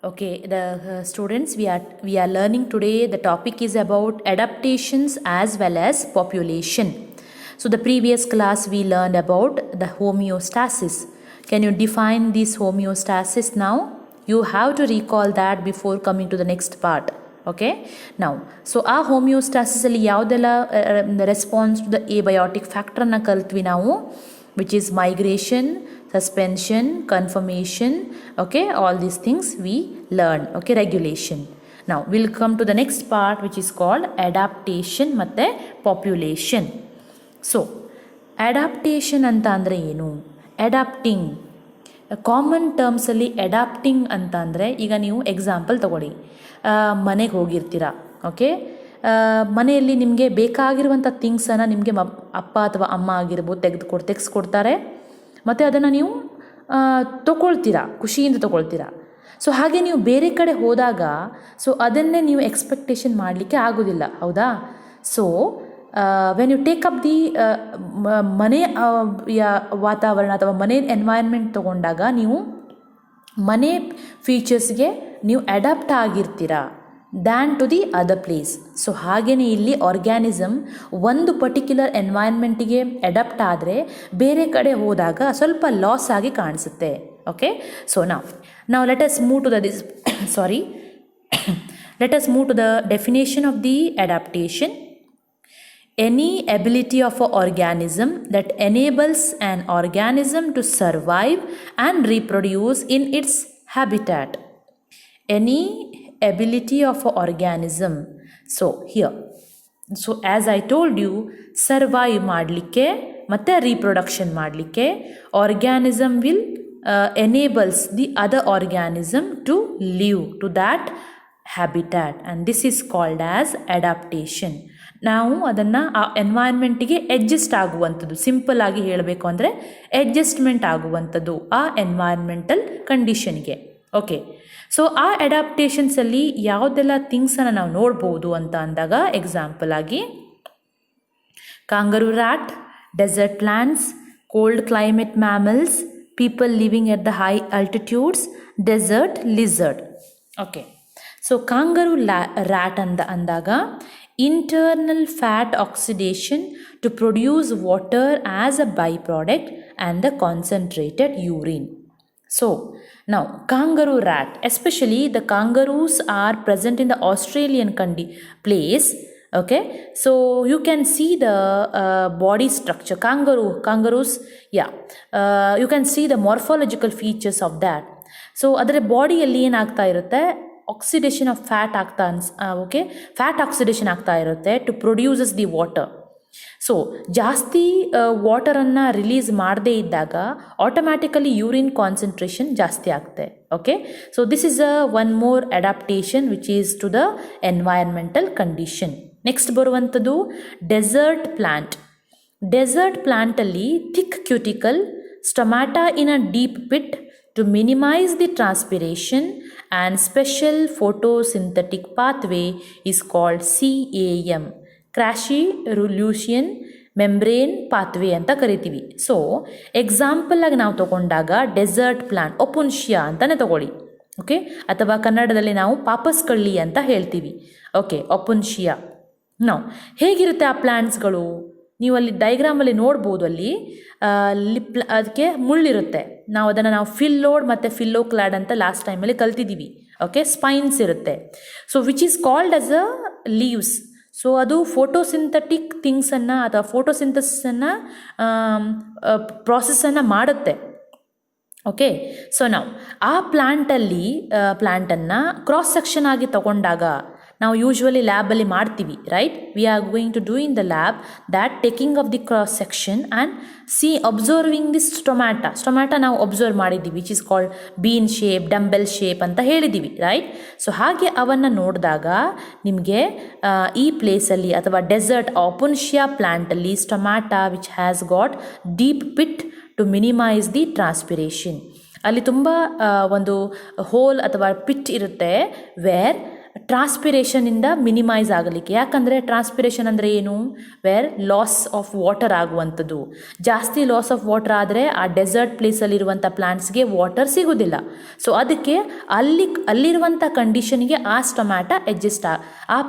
Okay, the students, we are learning today. The topic is about adaptations as well as population. So the previous class we learned about the homeostasis. Can you define this homeostasis now? You have to recall that before coming to the next part. Okay, now so ಆ homeostasis ಅಲ್ಲಿ ಯಾವುದೆಲ್ಲ response to the ಎಬಯೋಟಿಕ್ ಫ್ಯಾಕ್ಟರ್ನ ಕಲ್ತ್ವಿ ನಾವು, which is migration, suspension, conformation. Okay, all these things we learn. Okay, regulation. Now we'll come to the next part, which is called adaptation ಮತ್ತೆ population. So adaptation ಅಂತ ಅಂದರೆ ಏನು? Adapting common ಟರ್ಮ್ಸಲ್ಲಿ adapting ಅಂತ ಅಂದರೆ, ಈಗ ನೀವು example ತಗೊಳ್ಳಿ, ಮನೆಗೆ ಹೋಗಿರ್ತೀರ. ಓಕೆ, ಮನೆಯಲ್ಲಿ ನಿಮಗೆ ಬೇಕಾಗಿರುವಂಥ ಥಿಂಗ್ಸನ್ನು ನಿಮಗೆ ಅಪ್ಪ ಅಥವಾ ಅಮ್ಮ ಆಗಿರ್ಬೋದು ತೆಗೆಸ್ಕೊಡ್ತಾರೆ, ಮತ್ತು ಅದನ್ನು ನೀವು ತೊಗೊಳ್ತೀರಾ, ಖುಷಿಯಿಂದ ತೊಗೊಳ್ತೀರಾ. ಸೊ ಹಾಗೆ ನೀವು ಬೇರೆ ಕಡೆ ಹೋದಾಗ ಸೊ ಅದನ್ನೇ ನೀವು ಎಕ್ಸ್ಪೆಕ್ಟೇಷನ್ ಮಾಡಲಿಕ್ಕೆ ಆಗೋದಿಲ್ಲ, ಹೌದಾ? So when you take up the ಮನೆ ವಾತಾವರಣ ಅಥವಾ ಮನೆ ಎನ್ವೈರ್ಮೆಂಟ್ ತೊಗೊಂಡಾಗ ನೀವು ಮನೆ ಫೀಚರ್ಸ್ಗೆ ನೀವು ಅಡಾಪ್ಟ್ ಆಗಿರ್ತೀರಾ than to the other place. So ಹಾಗೆಯೇ ಇಲ್ಲಿ ಆರ್ಗ್ಯಾನಿಸಮ್ ಒಂದು ಪರ್ಟಿಕ್ಯುಲರ್ ಎನ್ವೈರ್ಮೆಂಟಿಗೆ ಅಡಾಪ್ಟ್ ಆದರೆ ಬೇರೆ ಕಡೆ ಹೋದಾಗ ಸ್ವಲ್ಪ ಲಾಸ್ ಆಗಿ ಕಾಣಿಸುತ್ತೆ. ಓಕೆ, ಸೊ ನಾವು let us move to the let us move to the definition of the adaptation. Any ability of an organism that enables an organism to survive and reproduce in its habitat. Any ability of an organism. So here, so as I told you, survive ಮಾಡಲಿಕ್ಕೆ ಮತ್ತು reproduction ಮಾಡಲಿಕ್ಕೆ organism will enables the other organism to live to that habitat, and this is called as adaptation. ನಾವು ಅದನ್ನು ಆ ಎನ್ವೈರ್ಮೆಂಟಿಗೆ adjust ಆಗುವಂಥದ್ದು, simple ಆಗಿ ಹೇಳಬೇಕು ಅಂದರೆ ಅಡ್ಜಸ್ಟ್ಮೆಂಟ್ ಆಗುವಂಥದ್ದು ಆ ಎನ್ವೈರ್ಮೆಂಟಲ್ ಕಂಡೀಷನ್ಗೆ. ಓಕೆ, ಸೊ ಆ ಅಡಾಪ್ಟೇಷನ್ಸಲ್ಲಿ ಯಾವುದೆಲ್ಲ ಥಿಂಗ್ಸನ್ನು ನಾವು ನೋಡ್ಬೋದು ಅಂತ ಅಂದಾಗ, ಎಕ್ಸಾಂಪಲ್ ಆಗಿ kangaroo rat, desert plants, cold climate mammals, people living at the high altitudes, desert lizard. Okay, so kangaroo rat ಅಂದಾಗ internal fat oxidation to produce water as a byproduct and the concentrated urine. So now kangaroo rat, especially the kangaroos are present in the Australian place. Okay, so you can see the body structure. Kangaroos, you can see the morphological features of that. So adare body alli ಏನು ಆಗ್ತಾ ಇರುತ್ತೆ, oxidation of fat fat oxidation ಆಗ್ತಾ ಇರುತ್ತೆ to produces the water. So ಜಾಸ್ತಿ ವಾಟರನ್ನು release ಮಾಡದೇ ಇದ್ದಾಗ automatically urine concentration ಜಾಸ್ತಿ ಆಗುತ್ತೆ. Okay, so this is one more adaptation which is to the environmental condition. Next ಬರುವಂಥದ್ದು ಡೆಸರ್ಟ್ ಪ್ಲಾಂಟ್. ಡೆಸರ್ಟ್ ಪ್ಲಾಂಟಲ್ಲಿ thick cuticle, stomata in a deep pit to minimize the transpiration, and special photosynthetic pathway is called CAM, crassulacean membrane pathway ಅಂತ ಕರಿತೀವಿ. So example ಆಗಿ ನಾವು ತಗೊಂಡಾಗ dessert plant ಒಪುನ್ಷಿಯಾ ಅಂತಲೇ ತಗೊಳ್ಳಿ. Okay, ಅಥವಾ ಕನ್ನಡದಲ್ಲಿ ನಾವು ಪಾಪಸ್ಕಳ್ಳಿ ಅಂತ ಹೇಳ್ತೀವಿ. ಓಕೆ, ಒಪುನ್ಷಿಯಾ. ನಾವು ಹೇಗಿರುತ್ತೆ ಆ ಪ್ಲಾಂಟ್ಸ್ಗಳು, ನೀವು ಅಲ್ಲಿ ಡೈಗ್ರಾಮಲ್ಲಿ ನೋಡ್ಬೋದು, ಅಲ್ಲಿ ಅದಕ್ಕೆ ಮುಳ್ಳಿರುತ್ತೆ. ನಾವು ಫಿಲ್ಲೋಡ್ ಮತ್ತು ಫಿಲ್ಲೋಕ್ಲಾಡ್ ಅಂತ ಲಾಸ್ಟ್ ಟೈಮಲ್ಲಿ ಕಲ್ತಿದ್ದೀವಿ. ಓಕೆ, ಸ್ಪೈನ್ಸ್ ಇರುತ್ತೆ. So which is called as a leaves. So ಅದು ಫೋಟೋಸಿಂಥಟಿಕ್ ಥಿಂಗ್ಸನ್ನು ಅಥವಾ ಫೋಟೋಸಿಂಥಸಿಸನ್ನು ಪ್ರಾಸೆಸನ್ನು ಮಾಡುತ್ತೆ. ಓಕೆ, ಸೊ ನಾವು ಆ ಪ್ಲ್ಯಾಂಟನ್ನು ಕ್ರಾಸ್ ಸೆಕ್ಷನ್ ಆಗಿ ತಗೊಂಡಾಗ, ನಾವು ಯೂಶ್ವಲಿ ಲ್ಯಾಬಲ್ಲಿ ಮಾಡ್ತೀವಿ, right? We are going to do in the lab that taking off the cross section and observing this stomata ನಾವು ಅಬ್ಸರ್ವ್ ಮಾಡಿದ್ದೀವಿ, which is called bean shape, dumbbell shape ಅಂತ ಹೇಳಿದ್ದೀವಿ, ರೈಟ್? ಸೊ ಹಾಗೆ ಅವನ್ನು ನೋಡಿದಾಗ ನಿಮಗೆ ಈ ಪ್ಲೇಸಲ್ಲಿ ಅಥವಾ ಡೆಸರ್ಟ್ ಒಪುನ್ಷಿಯಾ ಪ್ಲ್ಯಾಂಟಲ್ಲಿ stomata which has got deep pit to minimise the transpiration. ಅಲ್ಲಿ ತುಂಬ ಒಂದು ಹೋಲ್ ಅಥವಾ ಪಿಟ್ ಇರುತ್ತೆ ವೇರ್ ಟ್ರಾನ್ಸ್ಪಿರೇಷನಿಂದ ಮಿನಿಮೈಸ್ ಆಗಲಿಕ್ಕೆ. ಯಾಕಂದರೆ ಟ್ರಾನ್ಸ್ಪಿರೇಷನ್ ಅಂದರೆ ಏನು? ವೇರ್ ಲಾಸ್ ಆಫ್ ವಾಟರ್ ಆಗುವಂಥದ್ದು. ಜಾಸ್ತಿ ಲಾಸ್ ಆಫ್ ವಾಟರ್ ಆದರೆ ಆ ಡೆಸರ್ಟ್ ಪ್ಲೇಸಲ್ಲಿರುವಂಥ ಪ್ಲಾಂಟ್ಸ್ಗೆ ವಾಟರ್ ಸಿಗೋದಿಲ್ಲ. ಸೊ ಅದಕ್ಕೆ ಅಲ್ಲಿರುವಂಥ ಕಂಡೀಷನ್ಗೆ ಆ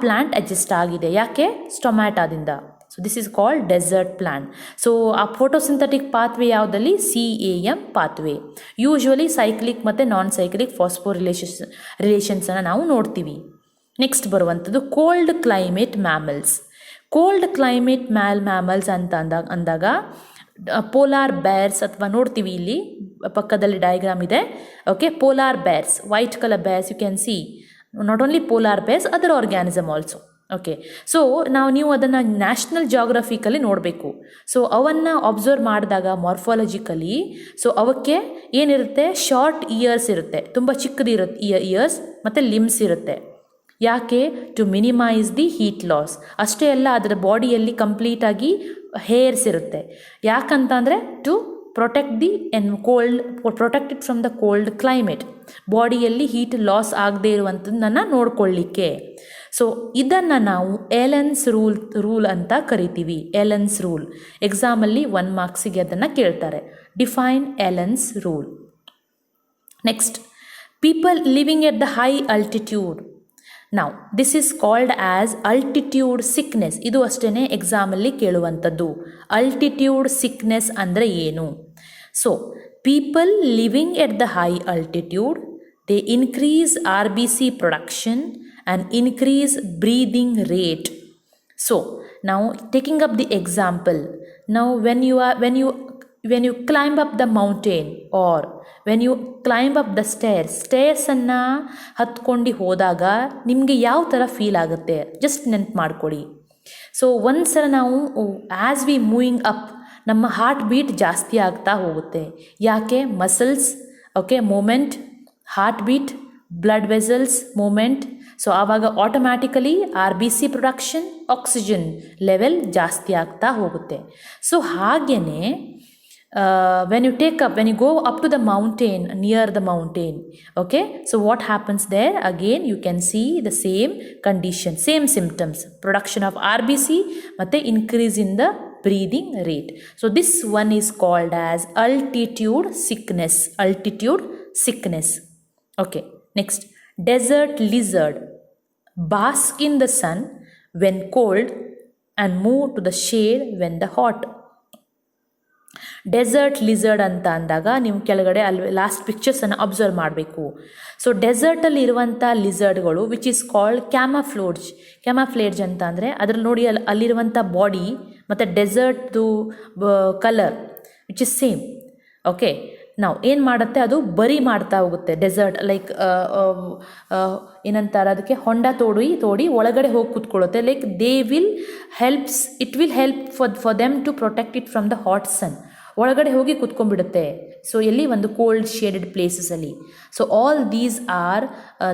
ಪ್ಲಾಂಟ್ ಅಡ್ಜಸ್ಟ್ ಆಗಿದೆ. ಯಾಕೆ? ಸ್ಟೊಮ್ಯಾಟಾದಿಂದ. So this is called desert plant. So ಆ ಫೋಟೋಸಿಂಥೆಟಿಕ್ ಪಾತ್ವೇ ಯಾವುದಲ್ಲಿ? CAM pathway. ಯೂಶ್ವಲಿ ಸೈಕ್ಲಿಕ್ ಮತ್ತು ನಾನ್ ಸೈಕ್ಲಿಕ್ ಫಾಸ್ಫೋ ರಿಲೇಷನ್ಸನ್ನು ನಾವು ನೋಡ್ತೀವಿ. ನೆಕ್ಸ್ಟ್ ಬರುವಂಥದ್ದು cold climate mammals. Cold climate mammals ಅಂತ ಅಂದಾಗ ಪೋಲಾರ್ ಬೇರ್ಸ್ ಅಥವಾ ನೋಡ್ತೀವಿ ಇಲ್ಲಿ ಪಕ್ಕದಲ್ಲಿ ಡಯಾಗ್ರಾಮ್ ಇದೆ. Okay, polar bears, white colour bears you can see. Not only polar bears, other organism also. Okay, so ನೀವು ಅದನ್ನು ನ್ಯಾಷನಲ್ ಜಿಯೋಗ್ರಫಿಕಲಿ ನೋಡಬೇಕು. ಸೊ ಅವನ್ನು ಅಬ್ಸರ್ವ್ ಮಾಡಿದಾಗ ಮಾರ್ಫಾಲಜಿಕಲಿ, ಸೊ ಅವಕ್ಕೆ ಏನಿರುತ್ತೆ? ಶಾರ್ಟ್ ಇಯರ್ಸ್ ಇರುತ್ತೆ, ತುಂಬ ಚಿಕ್ಕದಿರುತ್ತೆ ಇಯರ್ಸ್, ಮತ್ತು ಲಿಮ್ಸ್ ಇರುತ್ತೆ. ಯಾಕೆ? To minimise the heat loss. ಅಷ್ಟೇ ಅಲ್ಲ, ಅದರ ಬಾಡಿಯಲ್ಲಿ ಕಂಪ್ಲೀಟಾಗಿ ಹೇರ್ಸ್ ಇರುತ್ತೆ. ಯಾಕಂತಂದರೆ to protect the protected from the cold climate. ಬಾಡಿಯಲ್ಲಿ ಹೀಟ್ ಲಾಸ್ ಆಗದೆ ಇರುವಂಥದ್ದನ್ನು ನೋಡ್ಕೊಳ್ಳಿಕ್ಕೆ. ಸೊ ಇದನ್ನು ನಾವು ಎಲೆನ್ಸ್ ರೂಲ್ ಅಂತ ಕರಿತೀವಿ. ಎಲೆನ್ಸ್ ರೂಲ್ ಎಕ್ಸಾಮಲ್ಲಿ 1 ಮಾರ್ಕ್ಸಿಗೆ ಅದನ್ನು ಕೇಳ್ತಾರೆ. Define Allen's rule. Next, people living at the high altitude. ನಾವು this is called as altitude sickness. ಇದು ಅಷ್ಟೇ ಎಕ್ಸಾಮಲ್ಲಿ ಕೇಳುವಂಥದ್ದು. ಅಲ್ಟಿಟ್ಯೂಡ್ ಸಿಕ್ನೆಸ್ ಅಂದರೆ ಏನು? So people living at the high altitude, they increase RBC production and increase breathing rate. So now taking up the example, now when you climb up the mountain or when you climb up the stairs ಅನ್ನು ಹತ್ಕೊಂಡು ಹೋದಾಗ ನಿಮಗೆ ಯಾವ ಥರ feel ಆಗುತ್ತೆ just ನೆನ್ಪು ಮಾಡ್ಕೊಳ್ಳಿ. So ಒಂದ್ಸಲ ನಾವು ಆ್ಯಸ್ ವಿ ಮೂವಿಂಗ್ ಅಪ್ ನಮ್ಮ ಹಾರ್ಟ್ ಬೀಟ್ ಜಾಸ್ತಿ ಆಗ್ತಾ ಹೋಗುತ್ತೆ. ಯಾಕೆ? Muscles, okay, movement, heart beat, blood vessels movement. So ಆವಾಗ automatically RBC production, oxygen level ಜಾಸ್ತಿ ಆಗ್ತಾ ಹೋಗುತ್ತೆ. ಸೊ ಹಾಗೆಯೇ when you go up to the mountain, near the mountain, okay, so what happens there? Again you can see the same condition, same symptoms, production of RBC ಮತ್ತು increase in the breathing rate. So this one is called as altitude sickness. Okay, next, desert lizard bask in the sun when cold and move to the shade when the hot. Desert lizard ಅಂತ ಅಂದಾಗ ನೀವು ಕೆಳಗಡೆ last ಪಿಕ್ಚರ್ಸನ್ನು observe ಮಾಡಬೇಕು. So ಡೆಸರ್ಟಲ್ಲಿ ಇರುವಂಥ ಲಿಸರ್ಡ್ಗಳು which is called camouflage ಅಂತ ಅಂದರೆ ಅದರಲ್ಲಿ ನೋಡಿ ಅಲ್ಲಿರುವಂಥ ಬಾಡಿ ಮತ್ತು ಡೆಸರ್ಟ್ದು colour which is same. Okay, ನಾವು ಏನು ಮಾಡುತ್ತೆ, ಅದು ಬರಿ ಮಾಡ್ತಾ ಹೋಗುತ್ತೆ. ಡೆಸರ್ಟ್ ಲೈಕ್ ಏನಂತಾರೆ ಅದಕ್ಕೆ, ಹೊಂಡ ತೋಡಿ ಒಳಗಡೆ ಹೋಗಿ ಕೂತ್ಕೊಳ್ಳುತ್ತೆ. Like it will help for them to protect it from the hot sun. ಒಳಗಡೆ ಹೋಗಿ ಕೂತ್ಕೊಂಡ್ಬಿಡುತ್ತೆ. ಸೊ ಎಲ್ಲಿ? ಒಂದು ಕೋಲ್ಡ್ ಶೇಡೆಡ್ ಪ್ಲೇಸಸಲ್ಲಿ. So all these are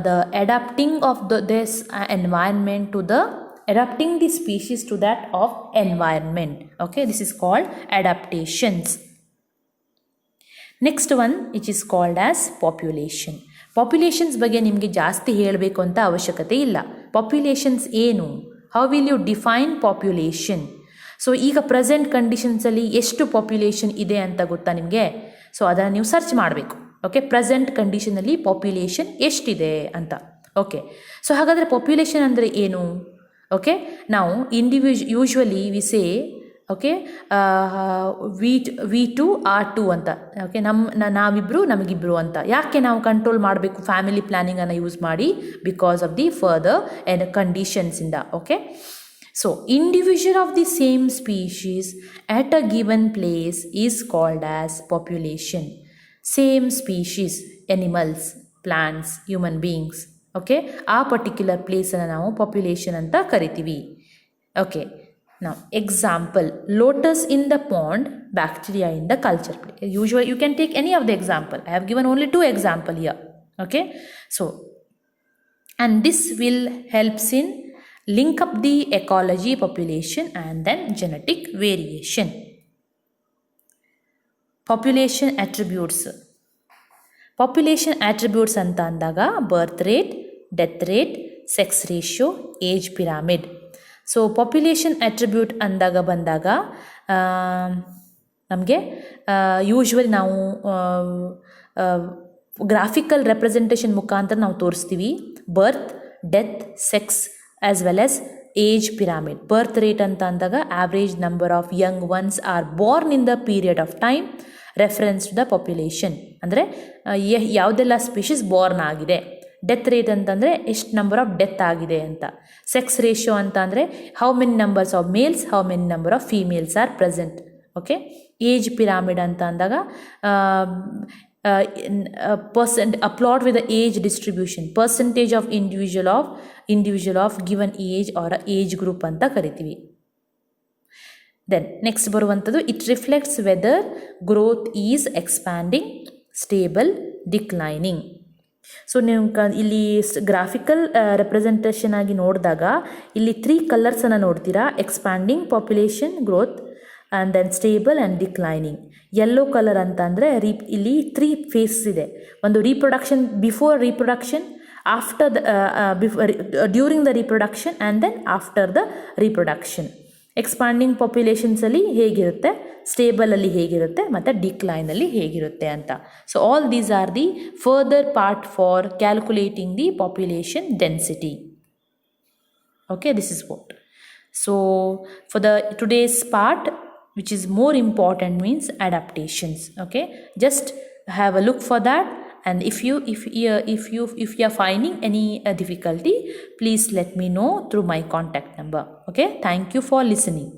the adapting of this environment to the adapting the species to that of environment. Okay, this is called adaptations. Next one which is called as population. Populations ಬಗ್ಗೆ ನಿಮಗೆ ಜಾಸ್ತಿ ಹೇಳಬೇಕು ಅಂತ ಅವಶ್ಯಕತೆ ಇಲ್ಲ. Populations ಏನು? How will you define population? So ಈಗ present ಕಂಡೀಷನ್ಸಲ್ಲಿ ಎಷ್ಟು ಪಾಪ್ಯುಲೇಷನ್ ಇದೆ ಅಂತ ಗೊತ್ತಾ ನಿಮಗೆ? ಸೊ ಅದನ್ನು ನೀವು ಸರ್ಚ್ ಮಾಡಬೇಕು. ಓಕೆ, ಪ್ರೆಸೆಂಟ್ ಕಂಡೀಷನಲ್ಲಿ ಪಾಪ್ಯುಲೇಷನ್ ಎಷ್ಟಿದೆ ಅಂತ. ಓಕೆ, ಸೊ ಹಾಗಾದರೆ ಪಾಪ್ಯುಲೇಷನ್ ಅಂದರೆ ಏನು? ಓಕೆ, ನಾವು usually we say, okay, we2 R2 ಅಂತ. ಓಕೆ, ನಾವಿಬ್ಬರು ನಮಗಿಬ್ಬರು ಅಂತ. ಯಾಕೆ ನಾವು ಕಂಟ್ರೋಲ್ ಮಾಡಬೇಕು ಫ್ಯಾಮಿಲಿ ಪ್ಲ್ಯಾನಿಂಗನ್ನು ಯೂಸ್ ಮಾಡಿ? ಬಿಕಾಸ್ ಆಫ್ ದಿ ಫರ್ದರ್ ಕಂಡೀಷನ್ಸಿಂದ. Okay, so individual of the same species at a given place is called as population. Same species, animals, plants, human beings. Okay, ಆ ಪರ್ಟಿಕ್ಯುಲರ್ ಪ್ಲೇಸನ್ನು ನಾವು ಪಾಪ್ಯುಲೇಷನ್ ಅಂತ ಕರಿತೀವಿ. Okay, now example, lotus in the pond, bacteria in the culture plate. Usually you can take any of the example. I have given only 2 example here. Okay, so and this will helps in link up the ecology, population and then genetic variation. Population attributes ಅಂತ ಅಂದಾಗ birth rate, death rate, sex ratio, age pyramid. So population attribute ಬಂದಾಗ ನಮಗೆ ಯೂಶ್ವಲಿ ನಾವು graphical representation ಮುಖಾಂತರ ನಾವು ತೋರಿಸ್ತೀವಿ. Birth, death, sex as well as age pyramid. Birth rate ಅಂತ ಅಂದಾಗ average number of young ones are born in the period of time reference to the population. ಅಂದರೆ ಯಾವುದೆಲ್ಲ ಸ್ಪೀಷೀಸ್ ಬಾರ್ನ್ ಆಗಿದೆ. ಡೆತ್ ರೇಟ್ ಅಂತಂದರೆ ಎಷ್ಟು ನಂಬರ್ ಆಫ್ ಡೆತ್ ಆಗಿದೆ ಅಂತ. Sex ratio ಅಂತ ಅಂದರೆ how many numbers of males, how many number of females are present. Okay. Age pyramid ಅಂತ ಅಂದಾಗ plot with the age distribution, percentage of individual of given age or age group ಅಂತ ಕರಿತೀವಿ. Then next ಬರುವಂಥದ್ದು it reflects whether growth is expanding, stable, declining. So ನೀವು ಇಲ್ಲಿ graphical representation ಆಗಿ ನೋಡಿದಾಗ ಇಲ್ಲಿ 3 ಕಲರ್ಸನ್ನು ನೋಡ್ತೀರಾ. Expanding, population growth, and then stable and declining. Yellow colour ಅಂತ ಅಂದರೆ ಇಲ್ಲಿ 3 ಫೇಸ್ ಇದೆ. ಒಂದು reproduction, before reproduction, after the during the reproduction and then after the reproduction. Expanding ಪಾಪ್ಯುಲೇಷನ್ಸಲ್ಲಿ ಹೇಗಿರುತ್ತೆ, ಸ್ಟೇಬಲಲ್ಲಿ ಹೇಗಿರುತ್ತೆ, ಮತ್ತು ಡಿಕ್ಲೈನಲ್ಲಿ ಹೇಗಿರುತ್ತೆ ಅಂತ. So all these are the further part for calculating the population density. Okay, this is what. So for the today's part, which is more important, means adaptations. Okay, just have a look for that, and if you are finding any difficulty, please let me know through my contact number. Okay, thank you for listening.